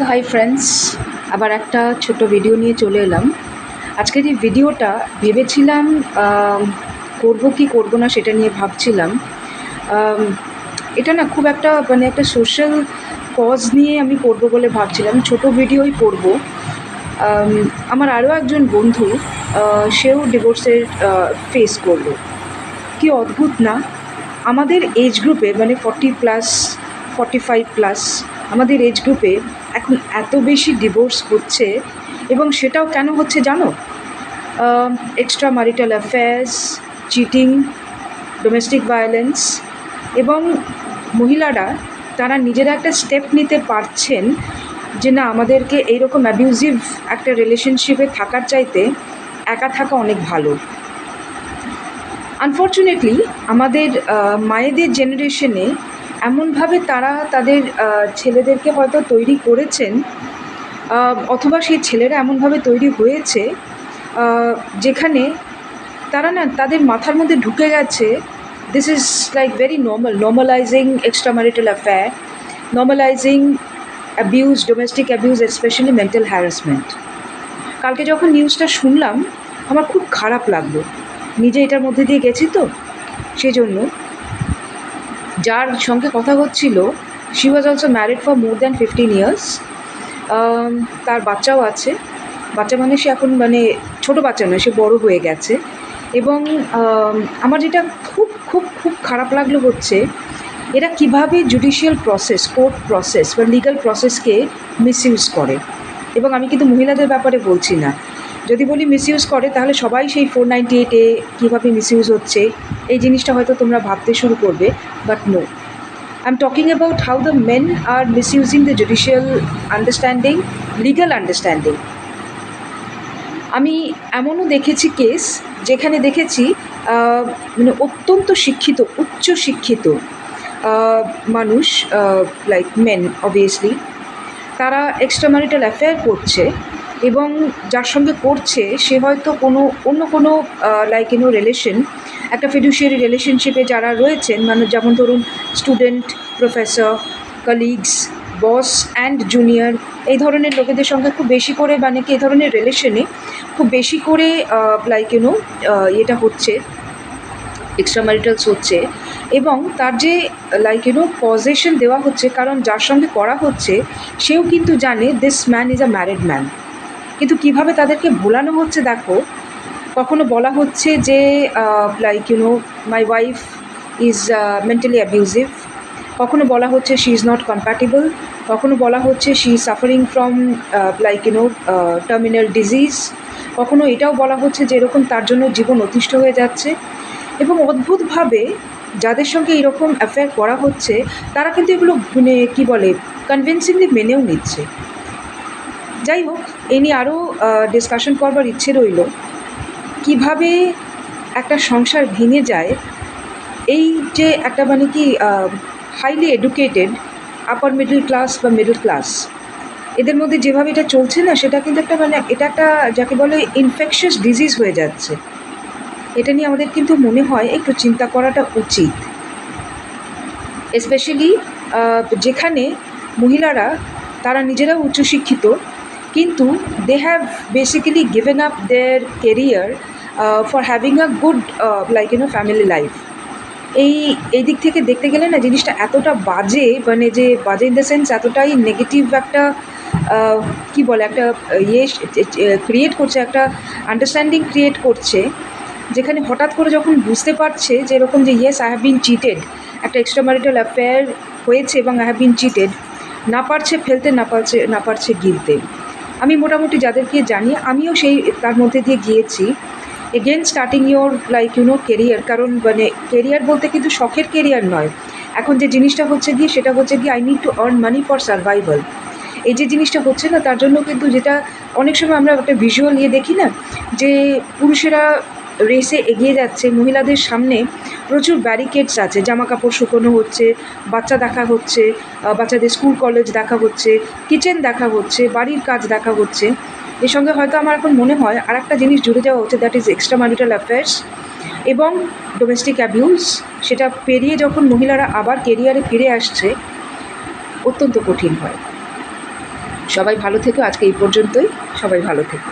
So hi friends, আবার একটা ছোট ভিডিও নিয়ে চলে এলাম। আজকের এই ভিডিওটা ভেবেছিলাম করব কি করব না সেটা নিয়ে ভাবছিলাম। এটা না খুব একটা একটা সোশ্যাল কজ নিয়ে আমি করব বলে ভাবছিলাম, ছোট ভিডিওই করব। আমার আরও একজন বন্ধু, সেও ডিভোর্সের ফেস করলো। কি অদ্ভুত না, আমাদের এজ গ্রুপে 40+, 45+, আমাদের এজ গ্রুপে এখন এত বেশি ডিভোর্স হচ্ছে। এবং সেটাও কেন হচ্ছে জানো? Extra marital affairs, cheating, domestic violence. এবং মহিলারা তারা নিজেরা একটা স্টেপ নিতে পারছেন যে না, আমাদেরকে এইরকম অ্যাবিউজিভ একটা রিলেশনশিপে থাকার চাইতে একা থাকা অনেক ভালো। আনফর্চুনেটলি আমাদের মায়েদের জেনারেশনে এমনভাবে তারা তাদের ছেলেদেরকে হয়তো তৈরি করেছেন, অথবা সেই ছেলেরা এমনভাবে তৈরি হয়েছে যেখানে তারা না তাদের মাথার মধ্যে ঢুকে গেছে, this is like very normalising extra marital affair, normalising abuse, domestic abuse, specially mental harassment. কালকে যখন নিউজটা শুনলাম আমার খুব খারাপ লাগলো, নিজে এটার মধ্যে দিয়ে গেছি তো সেই জন্য। যার সঙ্গে কথা হচ্ছিল, she was also married for more than 15 years। তার বাচ্চাও আছে। বাচ্চা মানে সে এখন ছোটো বাচ্চা নয়, সে বড় হয়ে গেছে। এবং আমার যেটা খুব খুব খুব খারাপ লাগলো হচ্ছে এরা কিভাবে জুডিশিয়াল প্রসেস, কোর্ট প্রসেস বা লিগাল প্রসেসকে মিসইউজ করে। এবং আমি কিন্তু মহিলাদের ব্যাপারে বলছি না, যদি বলি মিসইউজ করে তাহলে সবাই সেই 498-এ কীভাবে মিসইউজ হচ্ছে এই জিনিসটা হয়তো তোমরা ভাবতে শুরু করবে, but no, I am talking about how the men are misusing the judicial understanding, legal understanding. আমি এমনও দেখেছি কেস যেখানে দেখেছি অত্যন্ত শিক্ষিত, উচ্চ শিক্ষিত মানুষ, লাইক মেন অবভিয়াসলি, তারা এক্সট্রা ম্যারিটাল অ্যাফেয়ার করছে এবং যার সঙ্গে করছে সে হয়তো অন্য কোনো রিলেশন, একটা ফিডুশিয়ারি রিলেশনশিপে যারা রয়েছেন, যেমন ধরুন student, professor, colleagues, boss and junior, এই ধরনের লোকেদের সঙ্গে খুব বেশি করে কি এই ধরনের রিলেশনে খুব বেশি করে এটা হচ্ছে, এক্সট্রা ম্যারিটালস হচ্ছে। এবং তার যে পজেশন দেওয়া হচ্ছে, কারণ যার সঙ্গে করা হচ্ছে সেও কিন্তু জানে this man is a married man. কিন্তু কিভাবে তাদেরকে ভোলানো হচ্ছে দেখো, কখনো বলা হচ্ছে যে my wife is mentally abusive, কখনো বলা হচ্ছে শি ইজ নট কম্প্যাটেবল, কখনো বলা হচ্ছে she is suffering from terminal disease, কখনো এটাও বলা হচ্ছে যে এরকম তার জন্য জীবন অতিষ্ঠ হয়ে যাচ্ছে। এবং অদ্ভুতভাবে যাদের সঙ্গে এরকম অ্যাফেয়ার করা হচ্ছে তারা কিন্তু এগুলো কনভিনসিংলি মেনেও নিচ্ছে। যাই হোক, এই নিয়ে আরও ডিসকাশন করবার ইচ্ছে রইল, কিভাবে একটা সংসার ভেঙে যায়। এই যে একটা হাইলি এডুকেটেড আপার মিডল ক্লাস বা মিডল ক্লাস, এদের মধ্যে যেভাবে এটা চলছে না, সেটা কিন্তু এটা একটা যাকে বলে ইনফেকশাস ডিজিজ হয়ে যাচ্ছে। এটা নিয়ে আমাদের কিন্তু মনে হয় একটু চিন্তা করাটা উচিত, স্পেশালি যেখানে মহিলারা তারা নিজেরাও উচ্চশিক্ষিত, কিন্তু they have basically given up their career for having a good family life. এই দিক থেকে দেখতে গেলে না জিনিসটা এতটা বাজে, যে বাজে ইন দ্য সেন্স এতটাই নেগেটিভ একটা একটা ক্রিয়েট করছে, একটা আন্ডারস্ট্যান্ডিং ক্রিয়েট করছে, যেখানে হঠাৎ করে যখন বুঝতে পারছে যে এরকম যে yes I have been cheated, একটা এক্সট্রা ম্যারিটাল অ্যাফেয়ার হয়েছে এবং আই হ্যাভ বিন চিটেড, না পারছে ফেলতে, না পারছে গিলতে। আমি মোটামুটি যাদেরকে জানি, আমিও তার মধ্যে দিয়ে গিয়েছি। এগেন স্টার্টিং ইয়োর কেরিয়ার, কারণ কেরিয়ার বলতে কিন্তু শখের কেরিয়ার নয়। এখন যে জিনিসটা হচ্ছে সেটা হচ্ছে I need to earn money for survival. এই যে জিনিসটা হচ্ছে না, তার জন্য কিন্তু যেটা অনেক সময় আমরা একটা ভিজুয়াল দেখি না, যে পুরুষেরা রেসে এগিয়ে যাচ্ছে, মহিলাদের সামনে প্রচুর ব্যারিকেডস আছে, জামা কাপড় শুকোনো হচ্ছে, বাচ্চা দেখা হচ্ছে, বাচ্চাদের স্কুল কলেজ দেখা হচ্ছে, কিচেন দেখা হচ্ছে, বাড়ির কাজ দেখা হচ্ছে। এর সঙ্গে হয়তো আমার এখন মনে হয় আর একটা জিনিস জুড়ে যাওয়া হচ্ছে, that is extra marital affairs এবং ডোমেস্টিক অ্যাবিউজ। সেটা পেরিয়ে যখন মহিলারা আবার কেরিয়ারে ফিরে আসছে, অত্যন্ত কঠিন হয়। সবাই ভালো থেকো, আজকে এই পর্যন্তই। সবাই ভালো থেকো।